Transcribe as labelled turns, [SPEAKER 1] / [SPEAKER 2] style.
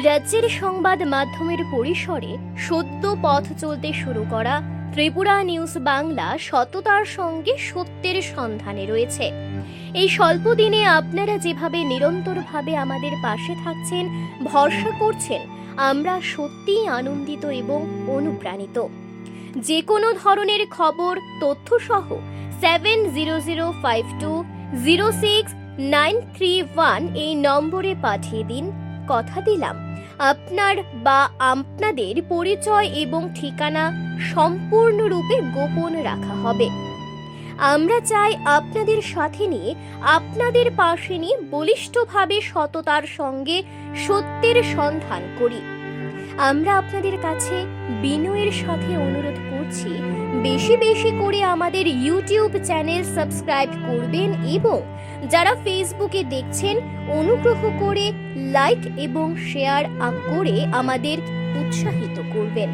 [SPEAKER 1] রাজ্যের সংবাদ মাধ্যমের পরিসরে সদ্য পথ চলতে শুরু করা ত্রিপুরা নিউজ বাংলা সততার সঙ্গে সত্যের সন্ধানে রয়েছে। এই স্বল্প দিনে আপনারা যেভাবে নিরন্তরভাবে আমাদের পাশে থাকছেন, ভরসা করছেন, আমরা সত্যিই আনন্দিত এবং অনুপ্রাণিত। যে কোনো ধরনের খবর, তথ্যসহ 7005206931 এই নম্বরে পাঠিয়ে দিন। কথা দিলাম, আপনার বা আপনাদের পরিচয় এবং ঠিকানা সম্পূর্ণরূপে গোপন রাখা হবে। আমরা চাই আপনাদের সাথে নিয়ে, আপনাদের পাশে নিয়ে বলিষ্ঠভাবে সততার সঙ্গে সত্যের সন্ধান করি। আমরা আপনাদের কাছে বিনয়ের সাথে অনুরোধ করছি, বেশি বেশি করে আমাদের ইউটিউব চ্যানেল সাবস্ক্রাইব করবেন এবং যারা ফেসবুকে দেখছেন, অনুগ্রহ করে লাইক এবং শেয়ার করে আমাদের উৎসাহিত করবেন।